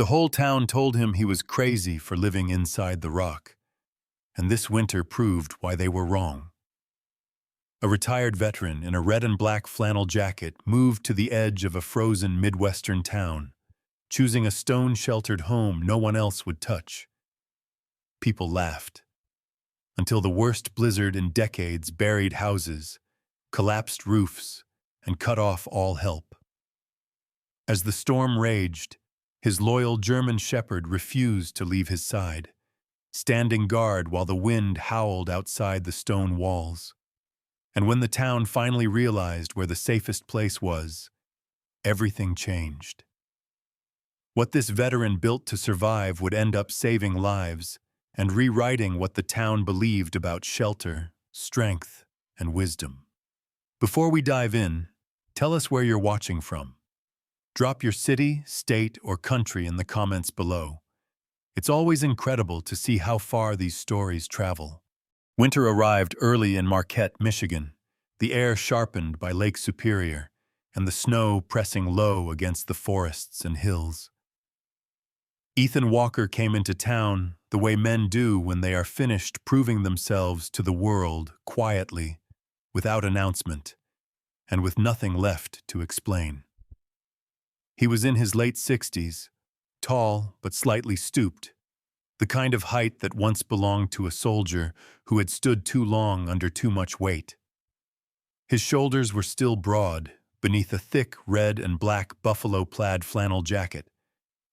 The whole town told him he was crazy for living inside the rock, and this winter proved why they were wrong. A retired veteran in a red and black flannel jacket moved to the edge of a frozen Midwestern town, choosing a stone-sheltered home no one else would touch. People laughed, until the worst blizzard in decades buried houses, collapsed roofs, and cut off all help. As the storm raged, his loyal German shepherd refused to leave his side, standing guard while the wind howled outside the stone walls. And when the town finally realized where the safest place was, everything changed. What this veteran built to survive would end up saving lives and rewriting what the town believed about shelter, strength, and wisdom. Before we dive in, tell us where you're watching from. Drop your city, state, or country in the comments below. It's always incredible to see how far these stories travel. Winter arrived early in Marquette, Michigan, the air sharpened by Lake Superior, and the snow pressing low against the forests and hills. Ethan Walker came into town the way men do when they are finished proving themselves to the world quietly, without announcement, and with nothing left to explain. He was in his late 60s, tall but slightly stooped, the kind of height that once belonged to a soldier who had stood too long under too much weight. His shoulders were still broad, beneath a thick red and black buffalo-plaid flannel jacket,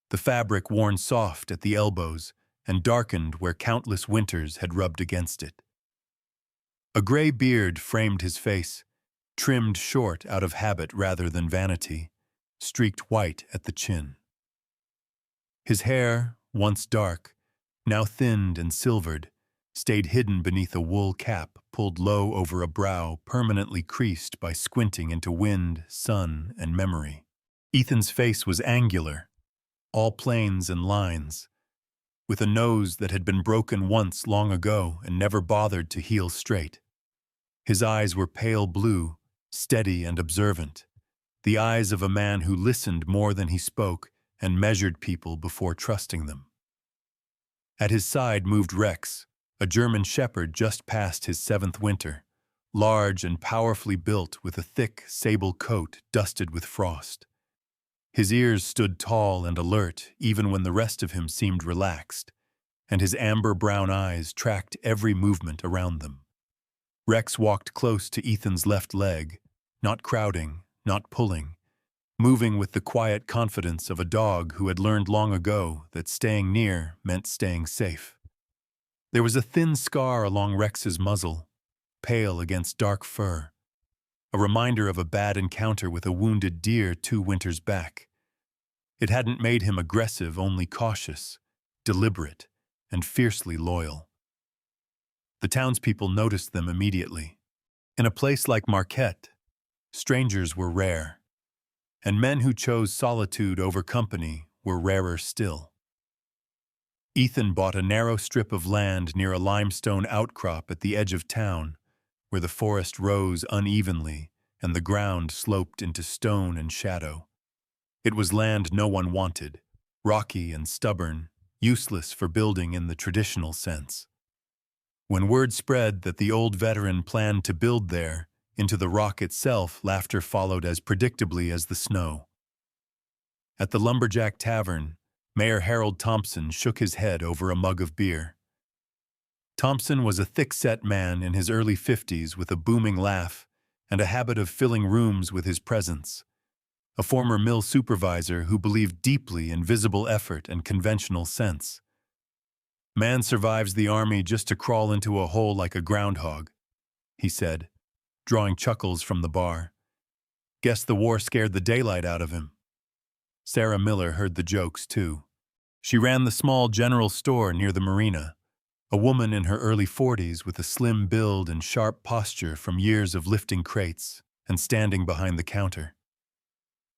the fabric worn soft at the elbows and darkened where countless winters had rubbed against it. A gray beard framed his face, trimmed short out of habit rather than vanity, streaked white at the chin. His hair, once dark, now thinned and silvered, stayed hidden beneath a wool cap pulled low over a brow permanently creased by squinting into wind, sun, and memory. Ethan's face was angular, all planes and lines, with a nose that had been broken once long ago and never bothered to heal straight. His eyes were pale blue, steady and observant, the eyes of a man who listened more than he spoke and measured people before trusting them. At his side moved Rex, a German shepherd just past his 7th winter, large and powerfully built with a thick sable coat dusted with frost. His ears stood tall and alert even when the rest of him seemed relaxed, and his amber-brown eyes tracked every movement around them. Rex walked close to Ethan's left leg, not crowding, not pulling, moving with the quiet confidence of a dog who had learned long ago that staying near meant staying safe. There was a thin scar along Rex's muzzle, pale against dark fur, a reminder of a bad encounter with a wounded deer 2 winters back. It hadn't made him aggressive, only cautious, deliberate, and fiercely loyal. The townspeople noticed them immediately. In a place like Marquette, strangers were rare, and men who chose solitude over company were rarer still. Ethan bought a narrow strip of land near a limestone outcrop at the edge of town, where the forest rose unevenly and the ground sloped into stone and shadow. It was land no one wanted, rocky and stubborn, useless for building in the traditional sense. When word spread that the old veteran planned to build there, into the rock itself, laughter followed as predictably as the snow. At the Lumberjack Tavern, Mayor Harold Thompson shook his head over a mug of beer. Thompson was a thick-set man in his early 50s with a booming laugh and a habit of filling rooms with his presence. A former mill supervisor who believed deeply in visible effort and conventional sense. "Man survives the army just to crawl into a hole like a groundhog," he said, drawing chuckles from the bar. "Guess the war scared the daylight out of him." Sarah Miller heard the jokes, too. She ran the small general store near the marina, a woman in her early 40s with a slim build and sharp posture from years of lifting crates and standing behind the counter.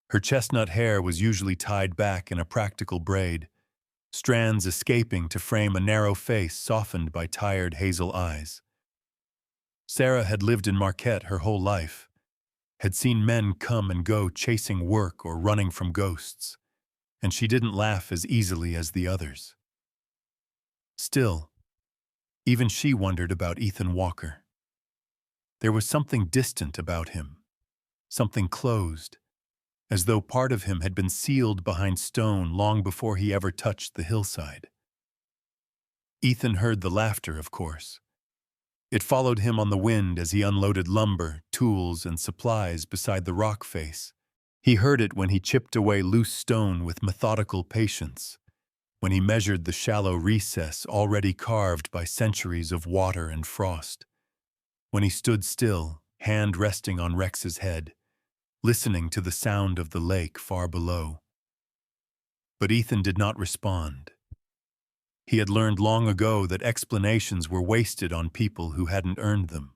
Her chestnut hair was usually tied back in a practical braid, strands escaping to frame a narrow face softened by tired hazel eyes. Sarah had lived in Marquette her whole life, had seen men come and go chasing work or running from ghosts, and she didn't laugh as easily as the others. Still, even she wondered about Ethan Walker. There was something distant about him, something closed, as though part of him had been sealed behind stone long before he ever touched the hillside. Ethan heard the laughter, of course. It followed him on the wind as he unloaded lumber, tools, and supplies beside the rock face. He heard it when he chipped away loose stone with methodical patience, when he measured the shallow recess already carved by centuries of water and frost, when he stood still, hand resting on Rex's head, listening to the sound of the lake far below. But Ethan did not respond. He had learned long ago that explanations were wasted on people who hadn't earned them.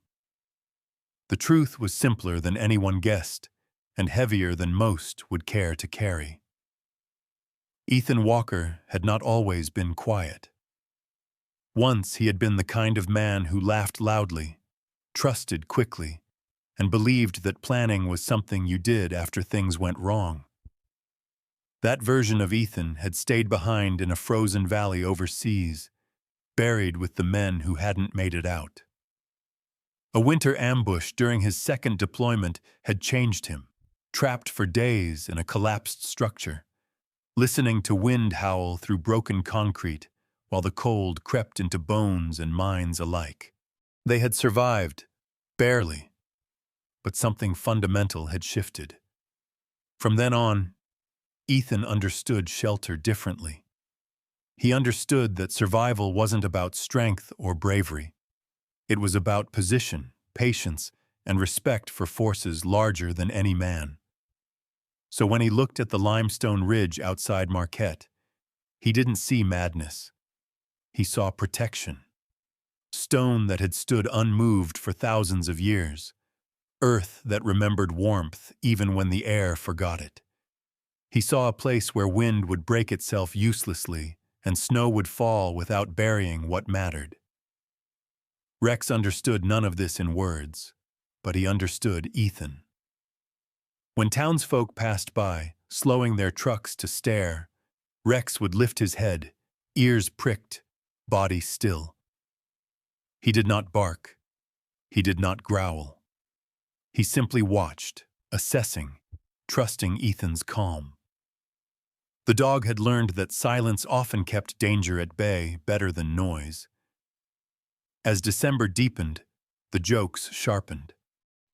The truth was simpler than anyone guessed, and heavier than most would care to carry. Ethan Walker had not always been quiet. Once he had been the kind of man who laughed loudly, trusted quickly, and believed that planning was something you did after things went wrong. That version of Ethan had stayed behind in a frozen valley overseas, buried with the men who hadn't made it out. A winter ambush during his second deployment had changed him, trapped for days in a collapsed structure, listening to wind howl through broken concrete while the cold crept into bones and minds alike. They had survived, barely, but something fundamental had shifted. From then on, Ethan understood shelter differently. He understood that survival wasn't about strength or bravery. It was about position, patience, and respect for forces larger than any man. So when he looked at the limestone ridge outside Marquette, he didn't see madness. He saw protection. Stone that had stood unmoved for thousands of years. Earth that remembered warmth even when the air forgot it. He saw a place where wind would break itself uselessly and snow would fall without burying what mattered. Rex understood none of this in words, but he understood Ethan. When townsfolk passed by, slowing their trucks to stare, Rex would lift his head, ears pricked, body still. He did not bark. He did not growl. He simply watched, assessing, trusting Ethan's calm. The dog had learned that silence often kept danger at bay better than noise. As December deepened, the jokes sharpened.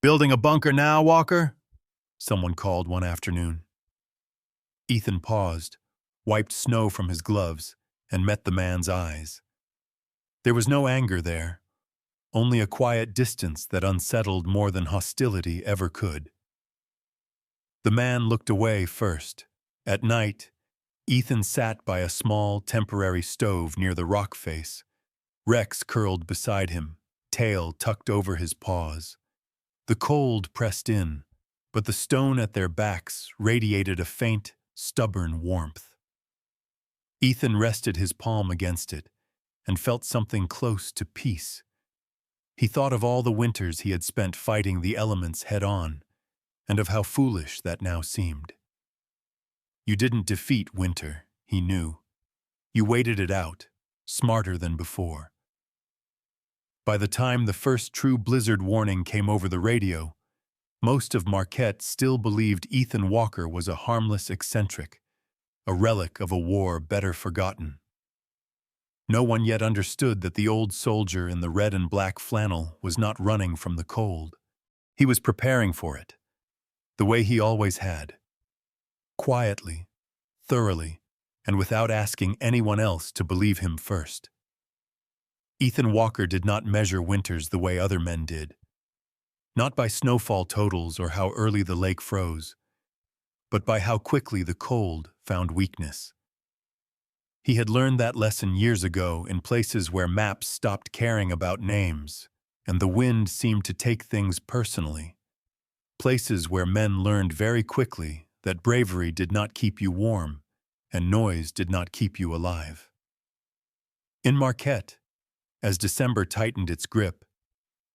"Building a bunker now, Walker?" someone called one afternoon. Ethan paused, wiped snow from his gloves, and met the man's eyes. There was no anger there, only a quiet distance that unsettled more than hostility ever could. The man looked away first. At night, Ethan sat by a small, temporary stove near the rock face. Rex curled beside him, tail tucked over his paws. The cold pressed in, but the stone at their backs radiated a faint, stubborn warmth. Ethan rested his palm against it and felt something close to peace. He thought of all the winters he had spent fighting the elements head-on, and of how foolish that now seemed. You didn't defeat winter, he knew. You waited it out, smarter than before. By the time the first true blizzard warning came over the radio, most of Marquette still believed Ethan Walker was a harmless eccentric, a relic of a war better forgotten. No one yet understood that the old soldier in the red and black flannel was not running from the cold. He was preparing for it, the way he always had. Quietly, thoroughly, and without asking anyone else to believe him first. Ethan Walker did not measure winters the way other men did. Not by snowfall totals or how early the lake froze, but by how quickly the cold found weakness. He had learned that lesson years ago in places where maps stopped caring about names, and the wind seemed to take things personally. Places where men learned very quickly that bravery did not keep you warm, and noise did not keep you alive. In Marquette, as December tightened its grip,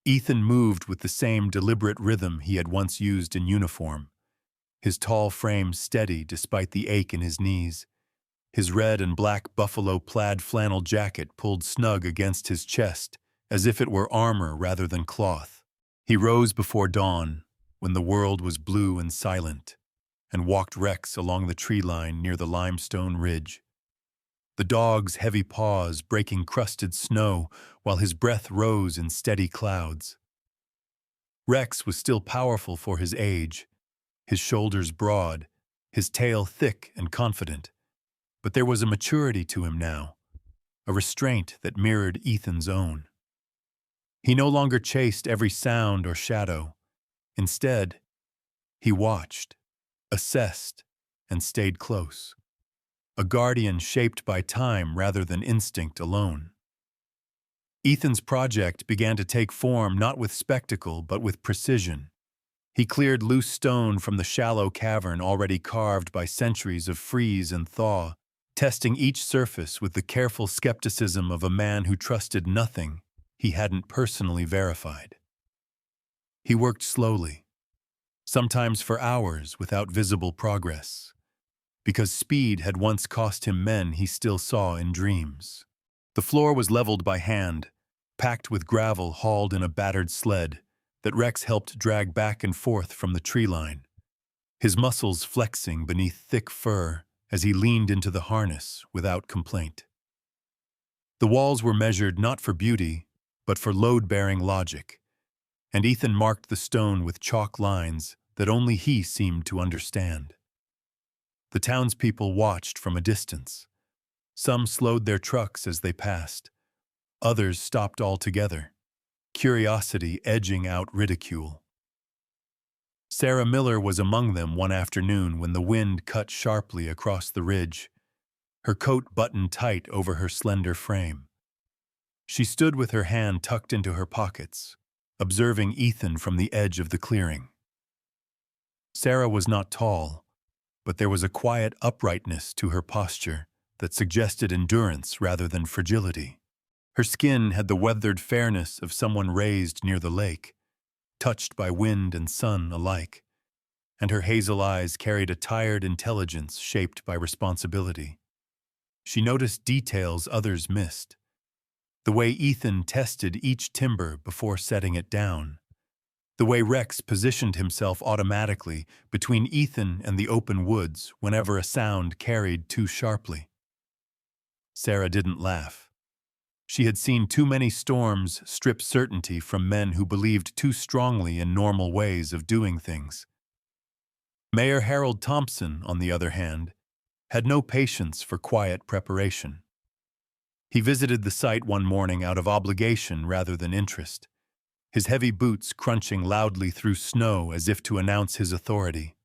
Ethan moved with the same deliberate rhythm he had once used in uniform, his tall frame steady despite the ache in his knees, His red and black buffalo plaid flannel jacket pulled snug against his chest, as if it were armor rather than cloth. He rose before dawn, when the world was blue and silent, and walked Rex along the tree line near the limestone ridge. The dog's heavy paws breaking crusted snow while his breath rose in steady clouds. Rex was still powerful for his age, his shoulders broad, his tail thick and confident. But there was a maturity to him now, a restraint that mirrored Ethan's own. He no longer chased every sound or shadow. Instead, he watched, assessed, and stayed close. A guardian shaped by time rather than instinct alone. Ethan's project began to take form not with spectacle but with precision. He cleared loose stone from the shallow cavern already carved by centuries of freeze and thaw, testing each surface with the careful skepticism of a man who trusted nothing he hadn't personally verified. He worked slowly, sometimes for hours without visible progress, because speed had once cost him men he still saw in dreams. The floor was leveled by hand, packed with gravel hauled in a battered sled that Rex helped drag back and forth from the tree line, his muscles flexing beneath thick fur as he leaned into the harness without complaint. The walls were measured not for beauty, but for load-bearing logic, and Ethan marked the stone with chalk lines that only he seemed to understand. The townspeople watched from a distance. Some slowed their trucks as they passed. Others stopped altogether, curiosity edging out ridicule. Sarah Miller was among them one afternoon when the wind cut sharply across the ridge, her coat buttoned tight over her slender frame. She stood with her hand tucked into her pockets, observing Ethan from the edge of the clearing. Sarah was not tall, but there was a quiet uprightness to her posture that suggested endurance rather than fragility. Her skin had the weathered fairness of someone raised near the lake, touched by wind and sun alike, and her hazel eyes carried a tired intelligence shaped by responsibility. She noticed details others missed, the way Ethan tested each timber before setting it down, the way Rex positioned himself automatically between Ethan and the open woods whenever a sound carried too sharply. Sarah didn't laugh. She had seen too many storms strip certainty from men who believed too strongly in normal ways of doing things. Mayor Harold Thompson, on the other hand, had no patience for quiet preparation. He visited the site one morning out of obligation rather than interest, his heavy boots crunching loudly through snow as if to announce his authority.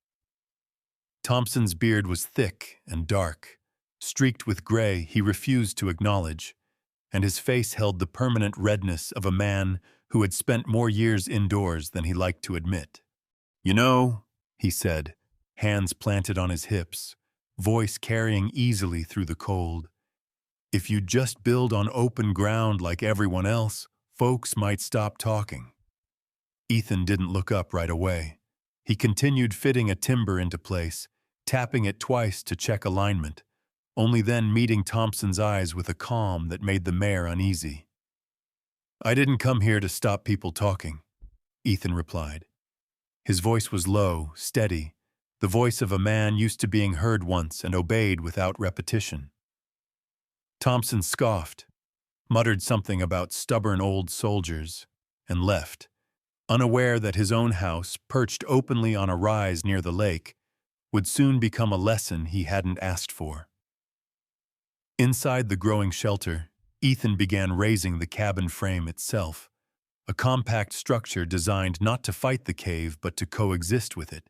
Thompson's beard was thick and dark, streaked with gray he refused to acknowledge, and his face held the permanent redness of a man who had spent more years indoors than he liked to admit. "You know," he said, hands planted on his hips, voice carrying easily through the cold, "if you just build on open ground like everyone else, folks might stop talking." Ethan didn't look up right away. He continued fitting a timber into place, tapping it twice to check alignment, only then meeting Thompson's eyes with a calm that made the mayor uneasy. "I didn't come here to stop people talking," Ethan replied. His voice was low, steady, the voice of a man used to being heard once and obeyed without repetition. Thompson scoffed, muttered something about stubborn old soldiers, and left, unaware that his own house, perched openly on a rise near the lake, would soon become a lesson he hadn't asked for. Inside the growing shelter, Ethan began raising the cabin frame itself, a compact structure designed not to fight the cave but to coexist with it.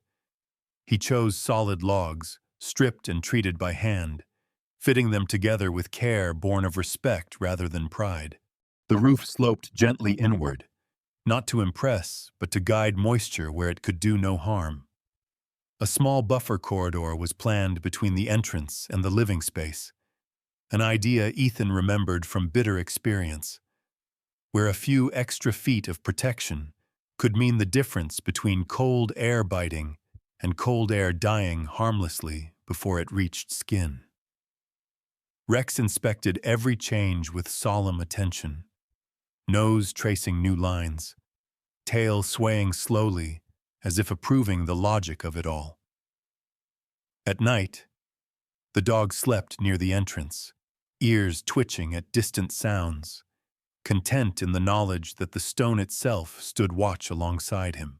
He chose solid logs, stripped and treated by hand, fitting them together with care born of respect rather than pride. The roof sloped gently inward, not to impress, but to guide moisture where it could do no harm. A small buffer corridor was planned between the entrance and the living space, an idea Ethan remembered from bitter experience, where a few extra feet of protection could mean the difference between cold air biting and cold air dying harmlessly before it reached skin. Rex inspected every change with solemn attention, nose tracing new lines, tail swaying slowly as if approving the logic of it all. At night, the dog slept near the entrance, ears twitching at distant sounds, content in the knowledge that the stone itself stood watch alongside him.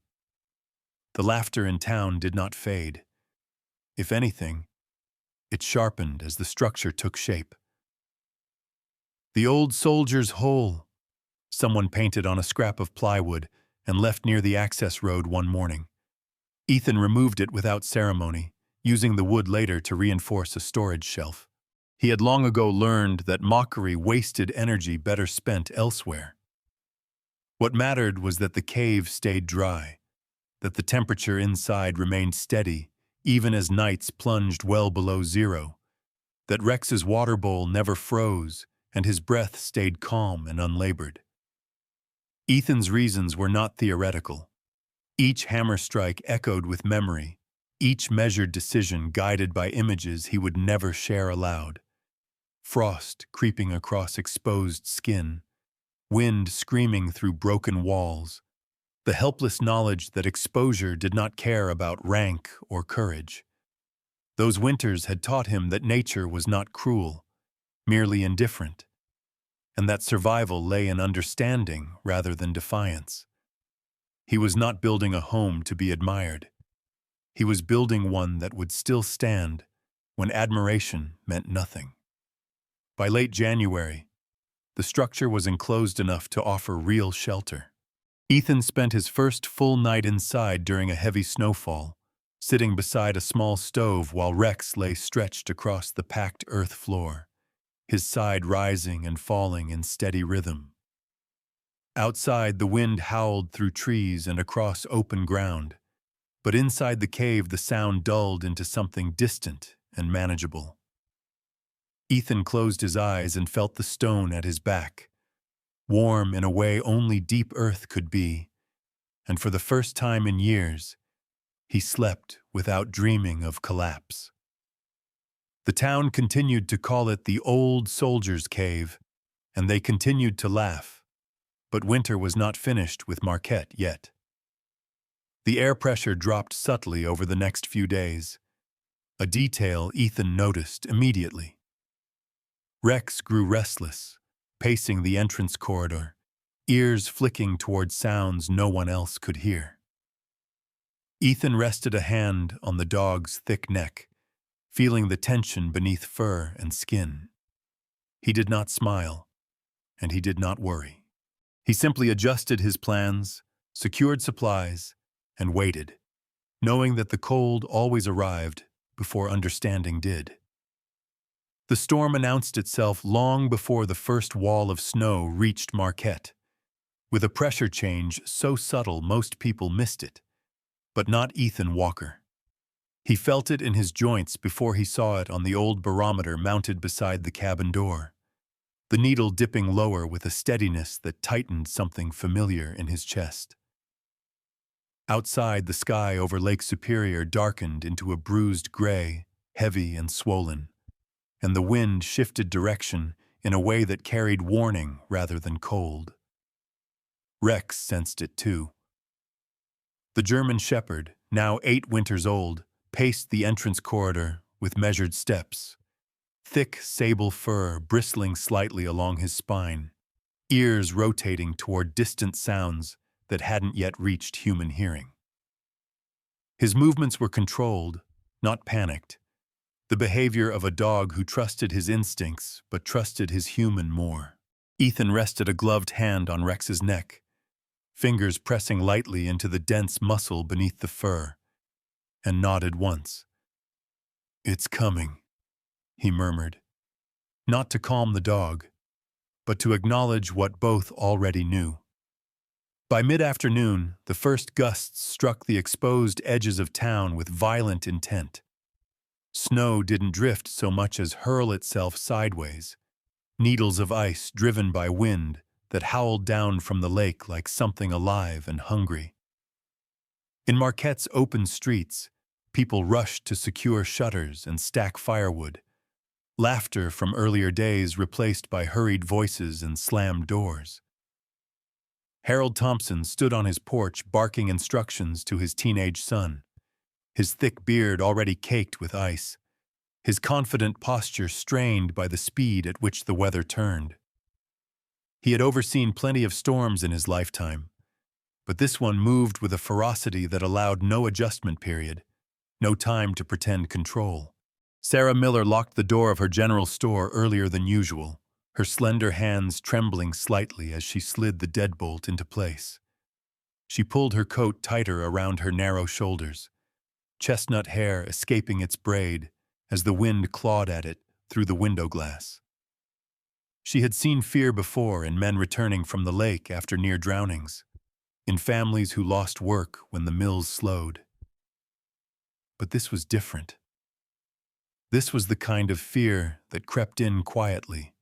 The laughter in town did not fade. If anything, it sharpened as the structure took shape. "The old soldier's hole," someone painted on a scrap of plywood and left near the access road one morning. Ethan removed it without ceremony, using the wood later to reinforce a storage shelf. He had long ago learned that mockery wasted energy better spent elsewhere. What mattered was that the cave stayed dry, that the temperature inside remained steady even as nights plunged well below zero, that Rex's water bowl never froze and his breath stayed calm and unlabored. Ethan's reasons were not theoretical. Each hammer strike echoed with memory, each measured decision guided by images he would never share aloud. Frost creeping across exposed skin, wind screaming through broken walls, the helpless knowledge that exposure did not care about rank or courage. Those winters had taught him that nature was not cruel, merely indifferent, and that survival lay in understanding rather than defiance. He was not building a home to be admired. He was building one that would still stand when admiration meant nothing. By late January, the structure was enclosed enough to offer real shelter. Ethan spent his first full night inside during a heavy snowfall, sitting beside a small stove while Rex lay stretched across the packed earth floor, his side rising and falling in steady rhythm. Outside, the wind howled through trees and across open ground, but inside the cave the sound dulled into something distant and manageable. Ethan closed his eyes and felt the stone at his back, warm in a way only deep earth could be, and for the first time in years, he slept without dreaming of collapse. The town continued to call it the Old Soldier's Cave, and they continued to laugh, but winter was not finished with Marquette yet. The air pressure dropped subtly over the next few days, a detail Ethan noticed immediately. Rex grew restless, pacing the entrance corridor, ears flicking toward sounds no one else could hear. Ethan rested a hand on the dog's thick neck, feeling the tension beneath fur and skin. He did not smile, and he did not worry. He simply adjusted his plans, secured supplies, and waited, knowing that the cold always arrived before understanding did. The storm announced itself long before the first wall of snow reached Marquette, with a pressure change so subtle most people missed it, but not Ethan Walker. He felt it in his joints before he saw it on the old barometer mounted beside the cabin door, the needle dipping lower with a steadiness that tightened something familiar in his chest. Outside, the sky over Lake Superior darkened into a bruised gray, heavy and swollen, and the wind shifted direction in a way that carried warning rather than cold. Rex sensed it too. The German shepherd, now 8 winters old, paced the entrance corridor with measured steps, thick sable fur bristling slightly along his spine, ears rotating toward distant sounds that hadn't yet reached human hearing. His movements were controlled, not panicked, the behavior of a dog who trusted his instincts but trusted his human more. Ethan rested a gloved hand on Rex's neck, fingers pressing lightly into the dense muscle beneath the fur, and nodded once. "It's coming," he murmured, not to calm the dog, but to acknowledge what both already knew. By mid-afternoon, the first gusts struck the exposed edges of town with violent intent. Snow didn't drift so much as hurl itself sideways, needles of ice driven by wind that howled down from the lake like something alive and hungry. In Marquette's open streets, people rushed to secure shutters and stack firewood, laughter from earlier days replaced by hurried voices and slammed doors. Harold Thompson stood on his porch barking instructions to his teenage son, his thick beard already caked with ice, his confident posture strained by the speed at which the weather turned. He had overseen plenty of storms in his lifetime, but this one moved with a ferocity that allowed no adjustment period, no time to pretend control. Sarah Miller locked the door of her general store earlier than usual, her slender hands trembling slightly as she slid the deadbolt into place. She pulled her coat tighter around her narrow shoulders, chestnut hair escaping its braid as the wind clawed at it through the window glass. She had seen fear before in men returning from the lake after near drownings, in families who lost work when the mills slowed. But this was different. This was the kind of fear that crept in quietly,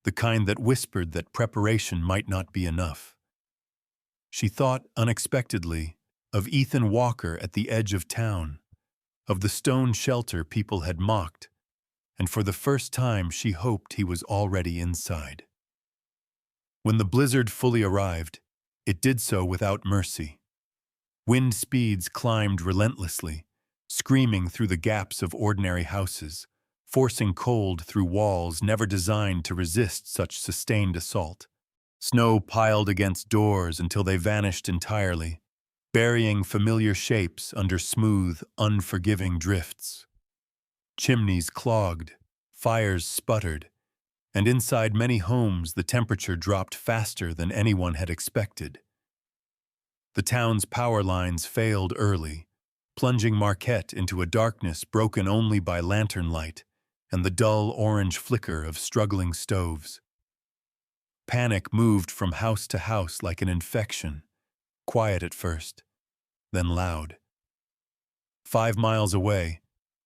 the kind that whispered that preparation might not be enough. She thought, unexpectedly, of Ethan Walker at the edge of town, of the stone shelter people had mocked, and for the first time she hoped he was already inside. When the blizzard fully arrived, it did so without mercy. Wind speeds climbed relentlessly, screaming through the gaps of ordinary houses, forcing cold through walls never designed to resist such sustained assault. Snow piled against doors until they vanished entirely, burying familiar shapes under smooth, unforgiving drifts. Chimneys clogged, fires sputtered, and inside many homes the temperature dropped faster than anyone had expected. The town's power lines failed early, plunging Marquette into a darkness broken only by lantern light and the dull orange flicker of struggling stoves. Panic moved from house to house like an infection, quiet at first, then loud. 5 miles away,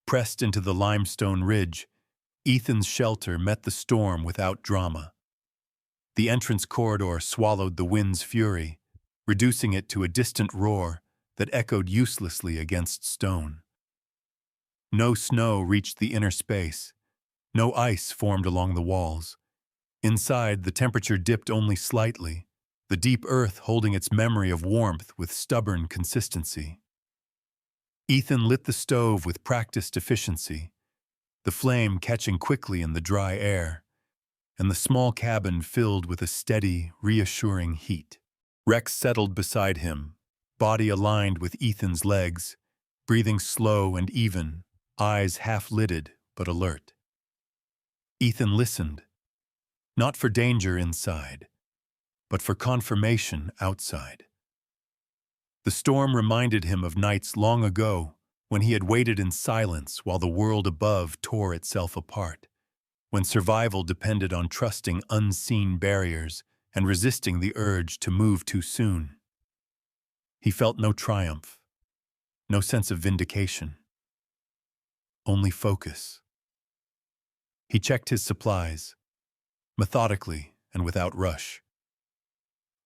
pressed into the limestone ridge, Ethan's shelter met the storm without drama. The entrance corridor swallowed the wind's fury, reducing it to a distant roar that echoed uselessly against stone. No snow reached the inner space. No ice formed along the walls. Inside, the temperature dipped only slightly, the deep earth holding its memory of warmth with stubborn consistency. Ethan lit the stove with practiced efficiency, the flame catching quickly in the dry air, and the small cabin filled with a steady, reassuring heat. Rex settled beside him, body aligned with Ethan's legs, breathing slow and even, eyes half-lidded but alert. Ethan listened, not for danger inside, but for confirmation outside. The storm reminded him of nights long ago when he had waited in silence while the world above tore itself apart, when survival depended on trusting unseen barriers and resisting the urge to move too soon. He felt no triumph, no sense of vindication, only focus. He checked his supplies, methodically and without rush.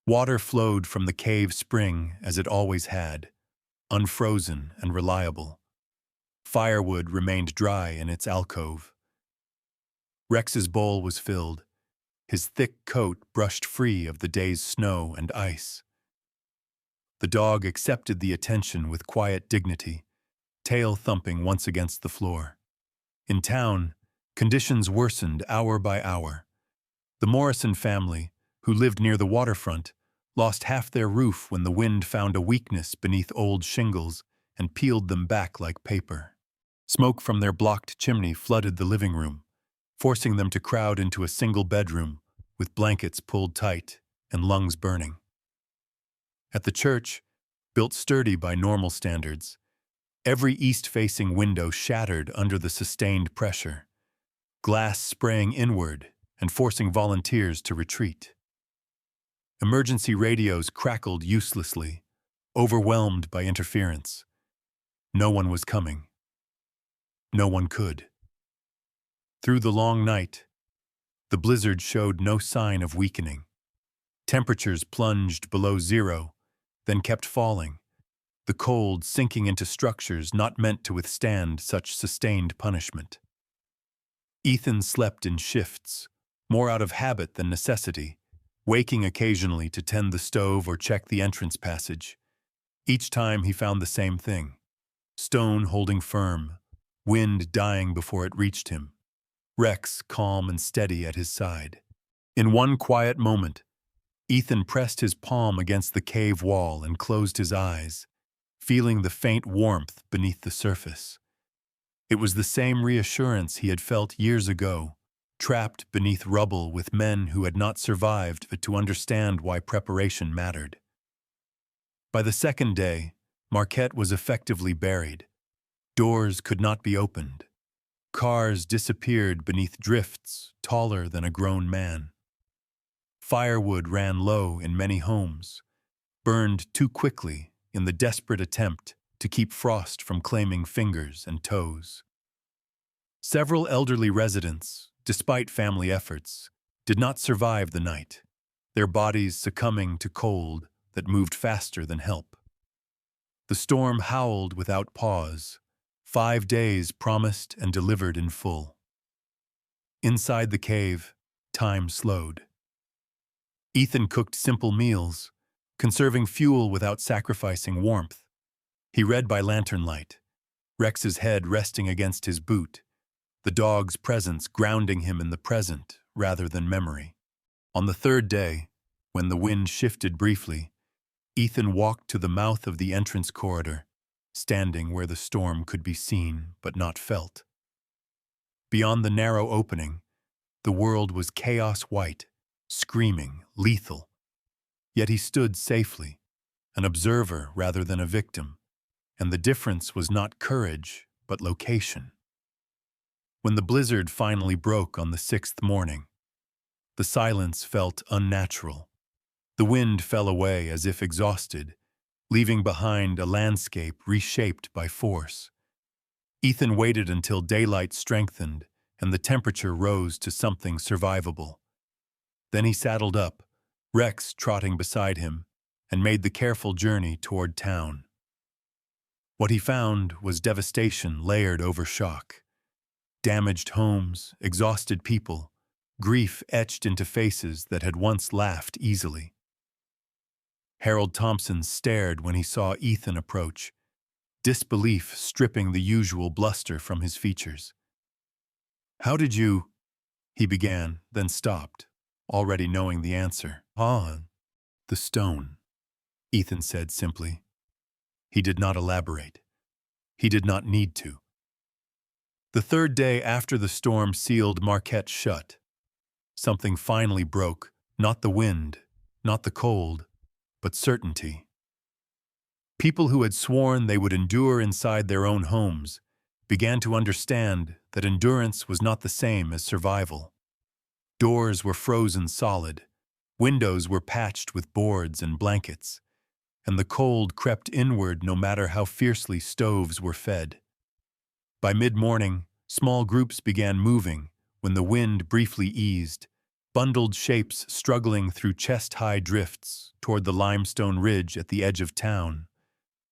Water flowed from the cave spring as it always had, unfrozen and reliable. Firewood remained dry in its alcove. Rex's bowl was filled, his thick coat brushed free of the day's snow and ice. The dog accepted the attention with quiet dignity, tail thumping once against the floor. In town, conditions worsened hour by hour. The Morrison family, who lived near the waterfront, lost half their roof when the wind found a weakness beneath old shingles and peeled them back like paper. Smoke from their blocked chimney flooded the living room, forcing them to crowd into a single bedroom with blankets pulled tight and lungs burning. At the church, built sturdy by normal standards, every east-facing window shattered under the sustained pressure, glass spraying inward and forcing volunteers to retreat. Emergency radios crackled uselessly, overwhelmed by interference. No one was coming. No one could. Through the long night, the blizzard showed no sign of weakening. Temperatures plunged below zero, then kept falling, the cold sinking into structures not meant to withstand such sustained punishment. Ethan slept in shifts, more out of habit than necessity, waking occasionally to tend the stove or check the entrance passage. Each time he found the same thing: stone holding firm, wind dying before it reached him, Rex calm and steady at his side. In one quiet moment, Ethan pressed his palm against the cave wall and closed his eyes, feeling the faint warmth beneath the surface. It was the same reassurance he had felt years ago, trapped beneath rubble with men who had not survived but to understand why preparation mattered. By the second day, Marquette was effectively buried. Doors could not be opened. Cars disappeared beneath drifts taller than a grown man. Firewood ran low in many homes, burned too quickly in the desperate attempt to keep frost from claiming fingers and toes. Several elderly residents, despite family efforts, did not survive the night, their bodies succumbing to cold that moved faster than help. The storm howled without pause. 5 days promised and delivered in full. Inside the cave, time slowed. Ethan cooked simple meals, conserving fuel without sacrificing warmth. He read by lantern light, Rex's head resting against his boot, the dog's presence grounding him in the present rather than memory. On the third day, when the wind shifted briefly, Ethan walked to the mouth of the entrance corridor, standing where the storm could be seen but not felt. Beyond the narrow opening, the world was chaos white, screaming, lethal. Yet he stood safely, an observer rather than a victim, and the difference was not courage but location. When the blizzard finally broke on the 6th morning, the silence felt unnatural. The wind fell away as if exhausted, leaving behind a landscape reshaped by force. Ethan waited until daylight strengthened and the temperature rose to something survivable. Then he saddled up, Rex trotting beside him, and made the careful journey toward town. What he found was devastation layered over shock. Damaged homes, exhausted people, grief etched into faces that had once laughed easily. Harold Thompson stared when he saw Ethan approach, disbelief stripping the usual bluster from his features. "How did you—" he began, then stopped, already knowing the answer. The stone," Ethan said simply. He did not elaborate. He did not need to. The third day after the storm sealed Marquette shut, something finally broke, not the wind, not the cold, but certainty. People who had sworn they would endure inside their own homes began to understand that endurance was not the same as survival. Doors were frozen solid, windows were patched with boards and blankets, and the cold crept inward no matter how fiercely stoves were fed. By mid-morning, small groups began moving when the wind briefly eased, bundled shapes struggling through chest-high drifts toward the limestone ridge at the edge of town,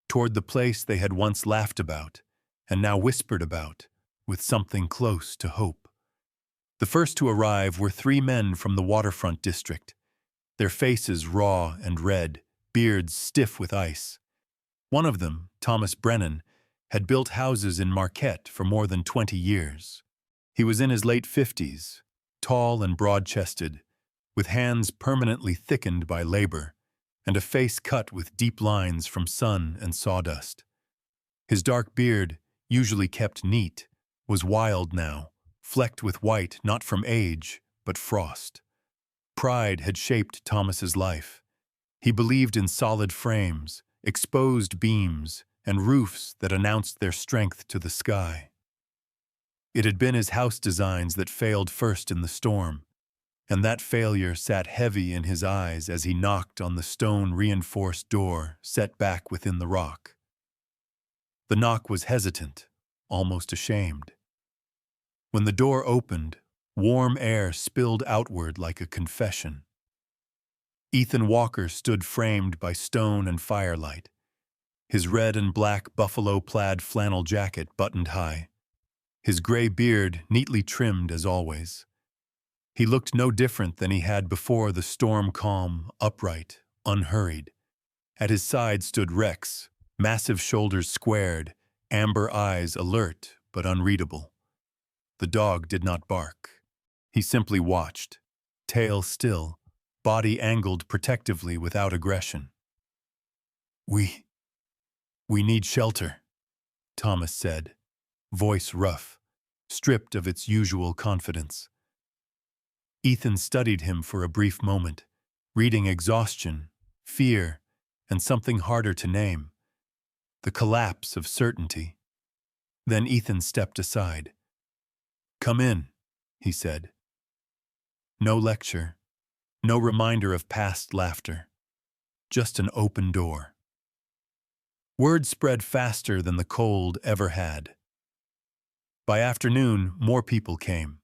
toward the place they had once laughed about and now whispered about with something close to hope. The first to arrive were 3 men from the waterfront district, their faces raw and red, beards stiff with ice. One of them, Thomas Brennan, had built houses in Marquette for more than 20 years. He was in his late 50s, tall and broad-chested, with hands permanently thickened by labor, and a face cut with deep lines from sun and sawdust. His dark beard, usually kept neat, was wild now, flecked with white not from age, but frost. Pride had shaped Thomas's life. He believed in solid frames, exposed beams, and roofs that announced their strength to the sky. It had been his house designs that failed first in the storm, and that failure sat heavy in his eyes as he knocked on the stone-reinforced door set back within the rock. The knock was hesitant, almost ashamed. When the door opened, warm air spilled outward like a confession. Ethan Walker stood framed by stone and firelight, his red and black buffalo-plaid flannel jacket buttoned high, his gray beard neatly trimmed as always. He looked no different than he had before the storm, calm, upright, unhurried. At his side stood Rex, massive shoulders squared, amber eyes alert but unreadable. The dog did not bark. He simply watched, tail still, body angled protectively without aggression. We need shelter," Thomas said, voice rough, stripped of its usual confidence. Ethan studied him for a brief moment, reading exhaustion, fear, and something harder to name, the collapse of certainty. Then Ethan stepped aside. "Come in," he said. No lecture, no reminder of past laughter, just an open door. Word spread faster than the cold ever had. By afternoon, more people came.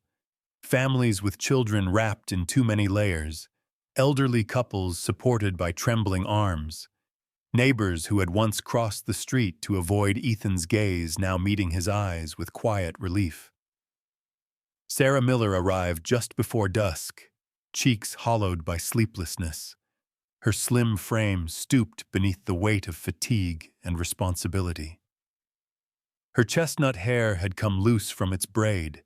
Families with children wrapped in too many layers, elderly couples supported by trembling arms, neighbors who had once crossed the street to avoid Ethan's gaze now meeting his eyes with quiet relief. Sarah Miller arrived just before dusk, cheeks hollowed by sleeplessness. Her slim frame stooped beneath the weight of fatigue and responsibility. Her chestnut hair had come loose from its braid,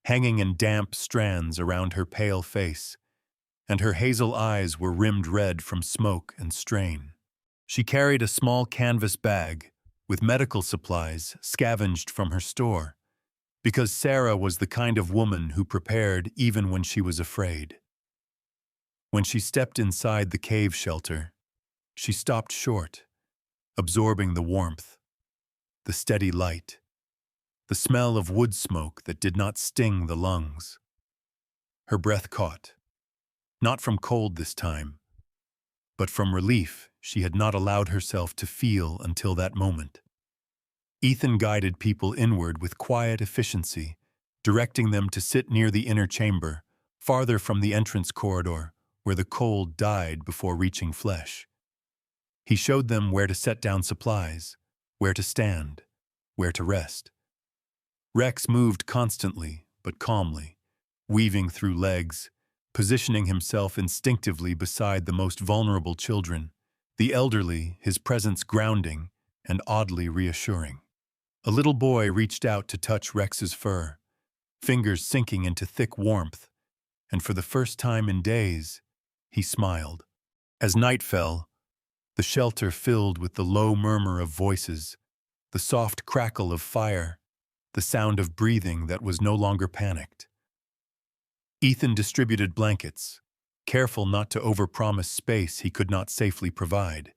hanging in damp strands around her pale face, and her hazel eyes were rimmed red from smoke and strain. She carried a small canvas bag with medical supplies scavenged from her store, because Sarah was the kind of woman who prepared even when she was afraid. When she stepped inside the cave shelter, she stopped short, absorbing the warmth, the steady light, the smell of wood smoke that did not sting the lungs. Her breath caught, not from cold this time, but from relief she had not allowed herself to feel until that moment. Ethan guided people inward with quiet efficiency, directing them to sit near the inner chamber, farther from the entrance corridor, where the cold died before reaching flesh. He showed them where to set down supplies, where to stand, where to rest. Rex moved constantly, but calmly, weaving through legs, positioning himself instinctively beside the most vulnerable children, the elderly, his presence grounding and oddly reassuring. A little boy reached out to touch Rex's fur, fingers sinking into thick warmth, and for the first time in days, he smiled. As night fell, the shelter filled with the low murmur of voices, the soft crackle of fire, the sound of breathing that was no longer panicked. Ethan distributed blankets, careful not to overpromise space he could not safely provide.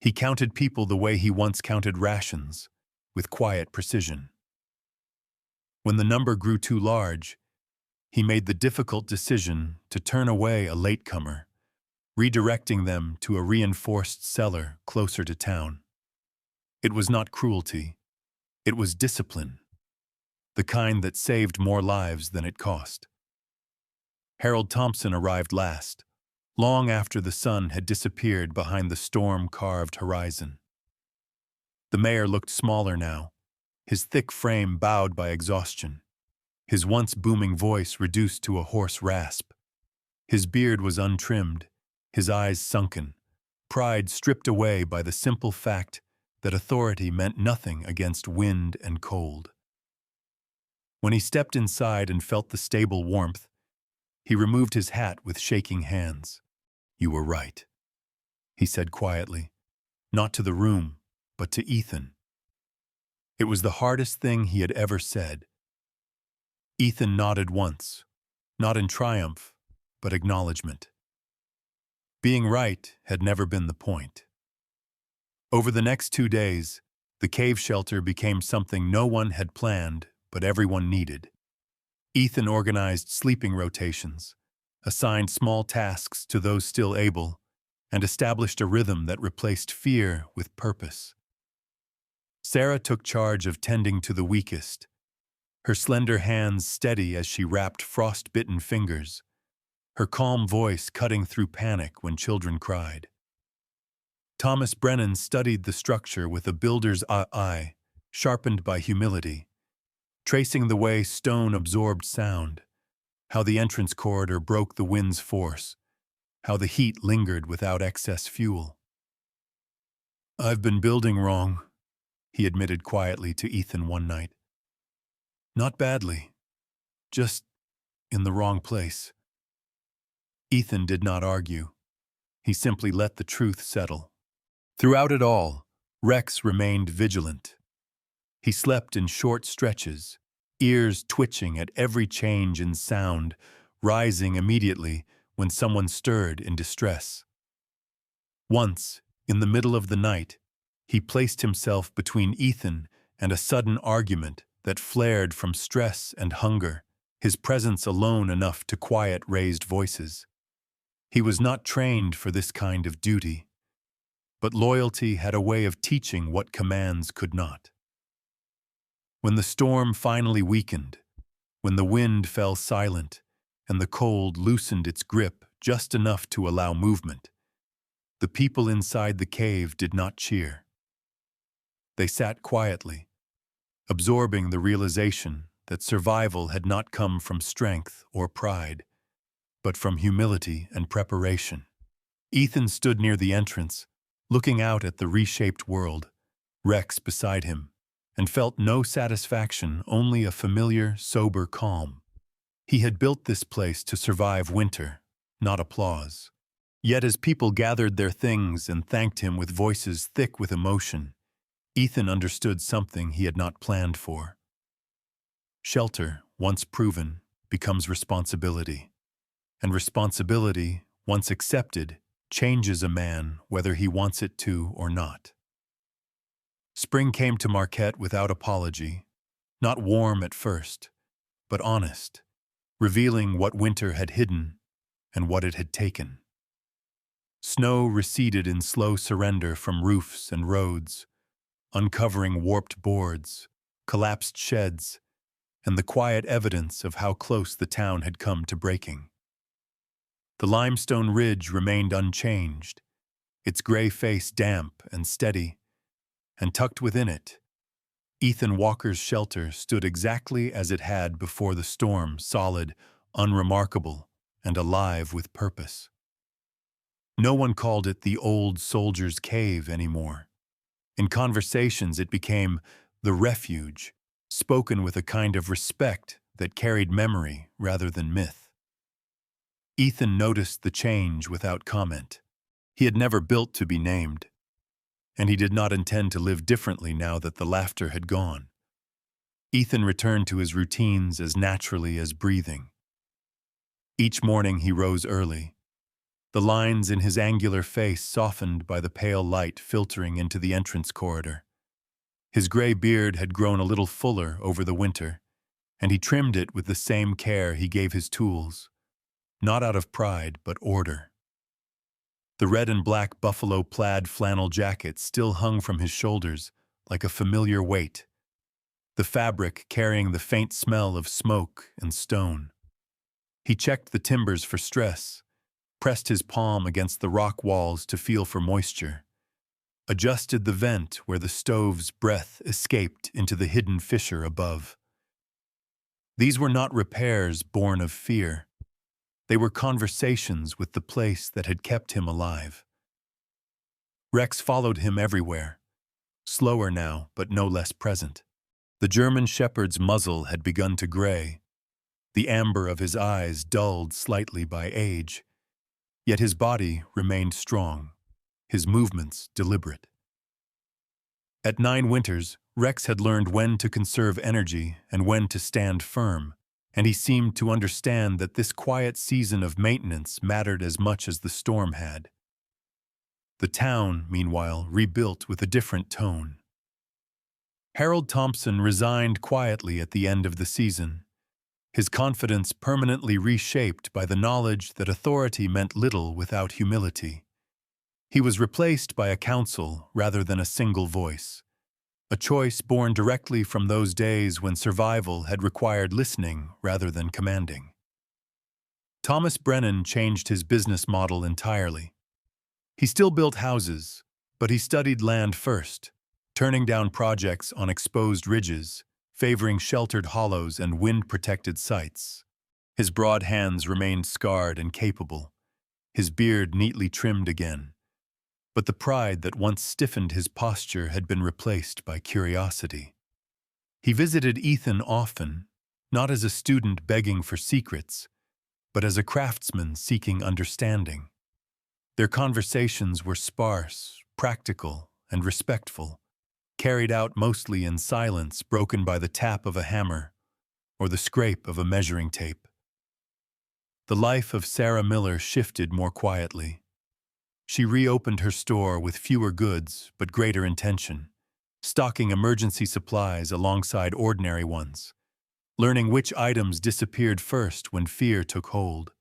He counted people the way he once counted rations, with quiet precision. When the number grew too large, he made the difficult decision to turn away a latecomer, redirecting them to a reinforced cellar closer to town. It was not cruelty. It was discipline, the kind that saved more lives than it cost. Harold Thompson arrived last, long after the sun had disappeared behind the storm-carved horizon. The mayor looked smaller now, his thick frame bowed by exhaustion, his once booming voice reduced to a hoarse rasp. His beard was untrimmed, his eyes sunken, pride stripped away by the simple fact that authority meant nothing against wind and cold. When he stepped inside and felt the stable warmth, he removed his hat with shaking hands. "You were right," he said quietly, not to the room, but to Ethan. It was the hardest thing he had ever said. Ethan nodded once, not in triumph, but acknowledgement. Being right had never been the point. Over the next 2 days, the cave shelter became something no one had planned, but everyone needed. Ethan organized sleeping rotations, assigned small tasks to those still able, and established a rhythm that replaced fear with purpose. Sarah took charge of tending to the weakest, her slender hands steady as she wrapped frost-bitten fingers, her calm voice cutting through panic when children cried. Thomas Brennan studied the structure with a builder's eye, sharpened by humility, tracing the way stone absorbed sound, how the entrance corridor broke the wind's force, how the heat lingered without excess fuel. "I've been building wrong," he admitted quietly to Ethan one night. "Not badly, just in the wrong place." Ethan did not argue. He simply let the truth settle. Throughout it all, Rex remained vigilant. He slept in short stretches, ears twitching at every change in sound, rising immediately when someone stirred in distress. Once, in the middle of the night, he placed himself between Ethan and a sudden argument that flared from stress and hunger, his presence alone enough to quiet raised voices. He was not trained for this kind of duty, but loyalty had a way of teaching what commands could not. When the storm finally weakened, when the wind fell silent and the cold loosened its grip just enough to allow movement, the people inside the cave did not cheer. They sat quietly, absorbing the realization that survival had not come from strength or pride, but from humility and preparation. Ethan stood near the entrance, looking out at the reshaped world, Rex beside him, and felt no satisfaction, only a familiar, sober calm. He had built this place to survive winter, not applause. Yet as people gathered their things and thanked him with voices thick with emotion, Ethan understood something he had not planned for. Shelter, once proven, becomes responsibility. And responsibility, once accepted, changes a man whether he wants it to or not. Spring came to Marquette without apology, not warm at first, but honest, revealing what winter had hidden and what it had taken. Snow receded in slow surrender from roofs and roads, uncovering warped boards, collapsed sheds, and the quiet evidence of how close the town had come to breaking. The limestone ridge remained unchanged, its gray face damp and steady, and tucked within it, Ethan Walker's shelter stood exactly as it had before the storm, solid, unremarkable, and alive with purpose. No one called it the old soldier's cave anymore. In conversations it became the refuge, spoken with a kind of respect that carried memory rather than myth. Ethan noticed the change without comment. He had never built to be named, and he did not intend to live differently now that the laughter had gone. Ethan returned to his routines as naturally as breathing. Each morning he rose early, the lines in his angular face softened by the pale light filtering into the entrance corridor. His gray beard had grown a little fuller over the winter, and he trimmed it with the same care he gave his tools, not out of pride but order. The red and black buffalo plaid flannel jacket still hung from his shoulders like a familiar weight, the fabric carrying the faint smell of smoke and stone. He checked the timbers for stress, pressed his palm against the rock walls to feel for moisture, adjusted the vent where the stove's breath escaped into the hidden fissure above. These were not repairs born of fear. They were conversations with the place that had kept him alive. Rex followed him everywhere, slower now but no less present. The German shepherd's muzzle had begun to gray, the amber of his eyes dulled slightly by age, yet his body remained strong, his movements deliberate. At 9 winters, Rex had learned when to conserve energy and when to stand firm, and he seemed to understand that this quiet season of maintenance mattered as much as the storm had. The town, meanwhile, rebuilt with a different tone. Harold Thompson resigned quietly at the end of the season, his confidence permanently reshaped by the knowledge that authority meant little without humility. He was replaced by a council rather than a single voice, a choice born directly from those days when survival had required listening rather than commanding. Thomas Brennan changed his business model entirely. He still built houses, but he studied land first, turning down projects on exposed ridges, favoring sheltered hollows and wind-protected sites. His broad hands remained scarred and capable, his beard neatly trimmed again. But the pride that once stiffened his posture had been replaced by curiosity. He visited Ethan often, not as a student begging for secrets, but as a craftsman seeking understanding. Their conversations were sparse, practical, and respectful, carried out mostly in silence broken by the tap of a hammer or the scrape of a measuring tape. The life of Sarah Miller shifted more quietly. She reopened her store with fewer goods but greater intention, stocking emergency supplies alongside ordinary ones, learning which items disappeared first when fear took hold.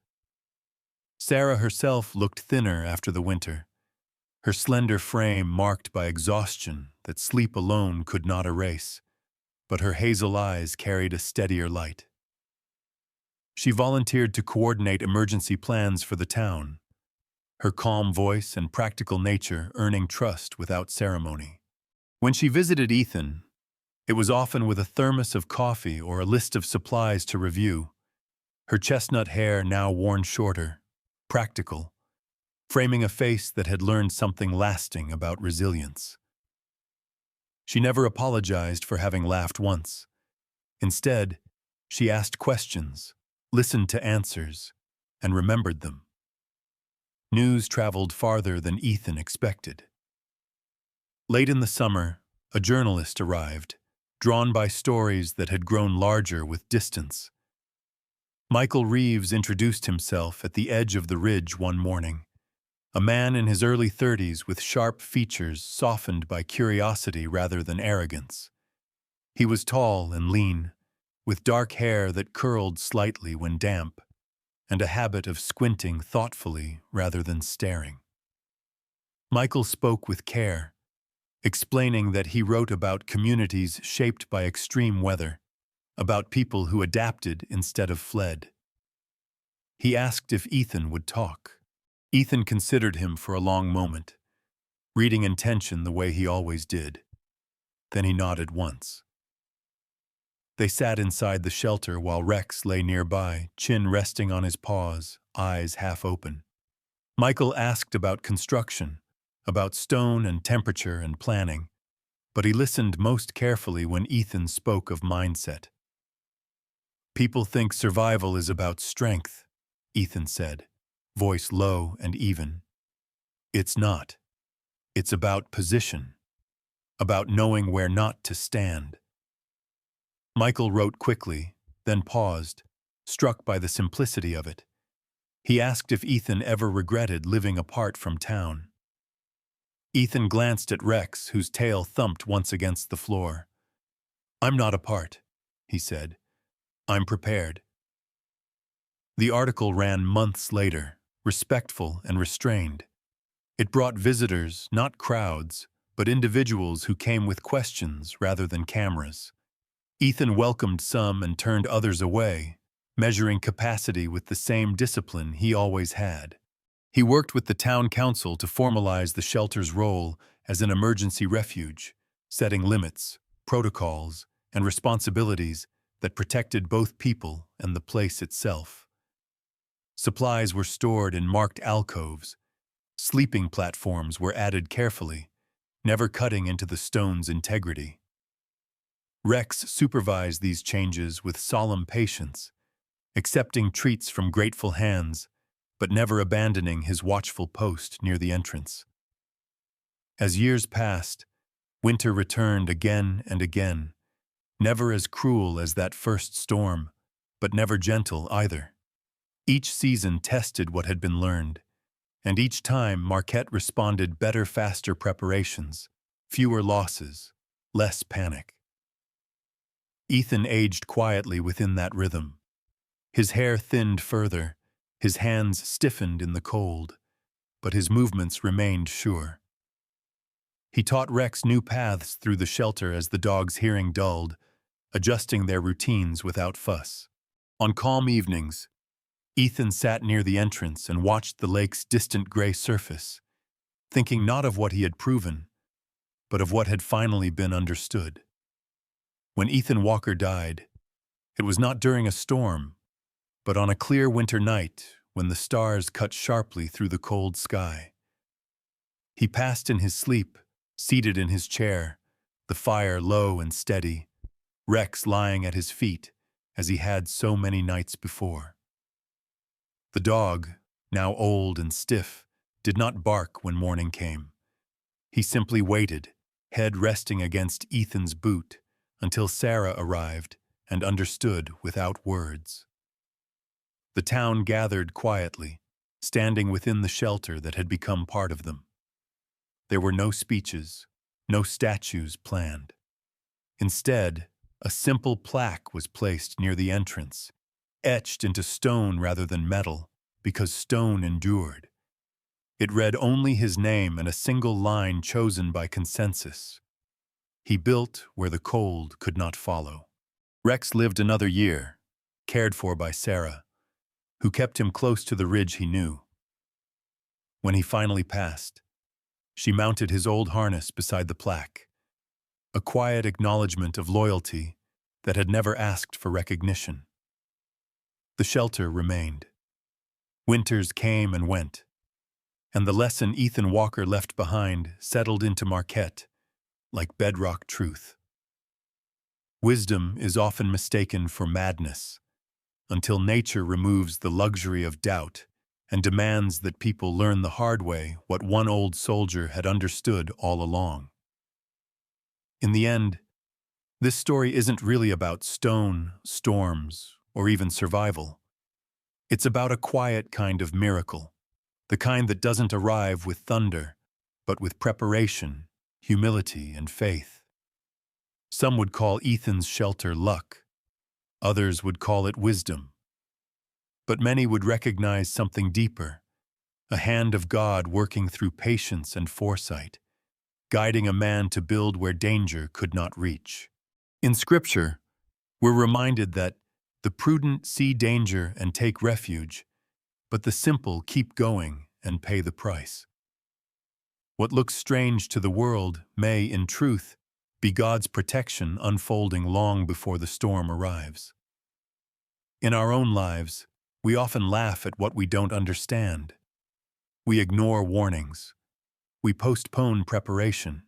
Sarah herself looked thinner after the winter, her slender frame marked by exhaustion that sleep alone could not erase, but her hazel eyes carried a steadier light. She volunteered to coordinate emergency plans for the town, her calm voice and practical nature earning trust without ceremony. When she visited Ethan, it was often with a thermos of coffee or a list of supplies to review, her chestnut hair now worn shorter, practical, framing a face that had learned something lasting about resilience. She never apologized for having laughed once. Instead, she asked questions, listened to answers, and remembered them. News traveled farther than Ethan expected. Late in the summer, a journalist arrived, drawn by stories that had grown larger with distance. Michael Reeves introduced himself at the edge of the ridge one morning, a man in his early 30s with sharp features softened by curiosity rather than arrogance. He was tall and lean, with dark hair that curled slightly when damp, and a habit of squinting thoughtfully rather than staring. Michael spoke with care, explaining that he wrote about communities shaped by extreme weather, about people who adapted instead of fled. He asked if Ethan would talk. Ethan considered him for a long moment, reading intention the way he always did. Then he nodded once. They sat inside the shelter while Rex lay nearby, chin resting on his paws, eyes half open. Michael asked about construction, about stone and temperature and planning, but he listened most carefully when Ethan spoke of mindset. People think survival is about strength, Ethan said, voice low and even. It's not. It's about position, about knowing where not to stand. Michael wrote quickly, then paused, struck by the simplicity of it. He asked if Ethan ever regretted living apart from town. Ethan glanced at Rex, whose tail thumped once against the floor. "I'm not apart," he said. "I'm prepared." The article ran months later, respectful and restrained. It brought visitors, not crowds, but individuals who came with questions rather than cameras. Ethan welcomed some and turned others away, measuring capacity with the same discipline he always had. He worked with the town council to formalize the shelter's role as an emergency refuge, setting limits, protocols, and responsibilities that protected both people and the place itself. Supplies were stored in marked alcoves. Sleeping platforms were added carefully, never cutting into the stone's integrity. Rex supervised these changes with solemn patience, accepting treats from grateful hands, but never abandoning his watchful post near the entrance. As years passed, winter returned again and again, never as cruel as that first storm, but never gentle either. Each season tested what had been learned, and each time Marquette responded better, faster preparations, fewer losses, less panic. Ethan aged quietly within that rhythm. His hair thinned further, his hands stiffened in the cold, but his movements remained sure. He taught Rex new paths through the shelter as the dog's hearing dulled, adjusting their routines without fuss. On calm evenings, Ethan sat near the entrance and watched the lake's distant gray surface, thinking not of what he had proven, but of what had finally been understood. When Ethan Walker died, it was not during a storm, but on a clear winter night when the stars cut sharply through the cold sky. He passed in his sleep, seated in his chair, the fire low and steady, Rex lying at his feet as he had so many nights before. The dog, now old and stiff, did not bark when morning came. He simply waited, head resting against Ethan's boot, until Sarah arrived and understood without words. The town gathered quietly, standing within the shelter that had become part of them. There were no speeches, no statues planned. Instead, a simple plaque was placed near the entrance, etched into stone rather than metal, because stone endured. It read only his name and a single line chosen by consensus. He built where the cold could not follow. Rex lived another year, cared for by Sarah, who kept him close to the ridge he knew. When he finally passed, she mounted his old harness beside the plaque, a quiet acknowledgement of loyalty that had never asked for recognition. The shelter remained. Winters came and went, and the lesson Ethan Walker left behind settled into Marquette like bedrock truth. Wisdom is often mistaken for madness, until nature removes the luxury of doubt and demands that people learn the hard way what one old soldier had understood all along. In the end, this story isn't really about stone, storms, or even survival. It's about a quiet kind of miracle, the kind that doesn't arrive with thunder, but with preparation, humility, and faith. Some would call Ethan's shelter luck. Others would call it wisdom. But many would recognize something deeper, a hand of God working through patience and foresight, guiding a man to build where danger could not reach. In Scripture, we're reminded that the prudent see danger and take refuge, but the simple keep going and pay the price. What looks strange to the world may, in truth, be God's protection unfolding long before the storm arrives. In our own lives, we often laugh at what we don't understand. We ignore warnings. We postpone preparation.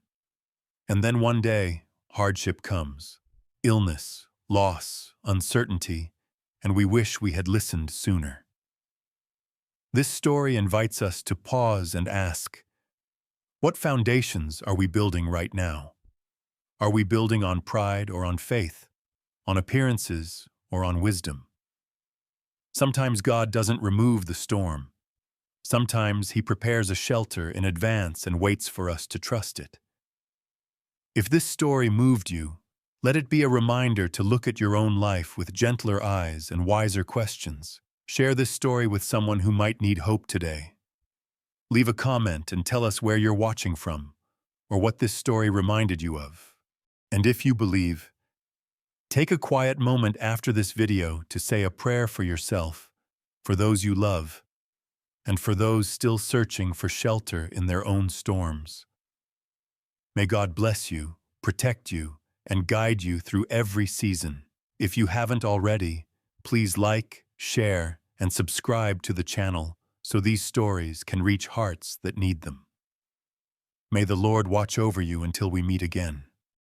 And then one day, hardship comes. Illness, loss, uncertainty, and we wish we had listened sooner. This story invites us to pause and ask, what foundations are we building right now? Are we building on pride or on faith, on appearances or on wisdom? Sometimes God doesn't remove the storm. Sometimes He prepares a shelter in advance and waits for us to trust it. If this story moved you, let it be a reminder to look at your own life with gentler eyes and wiser questions. Share this story with someone who might need hope today. Leave a comment and tell us where you're watching from, or what this story reminded you of. And if you believe, take a quiet moment after this video to say a prayer for yourself, for those you love, and for those still searching for shelter in their own storms. May God bless you, protect you, and guide you through every season. If you haven't already, please like, share, and subscribe to the channel so these stories can reach hearts that need them. May the Lord watch over you until we meet again.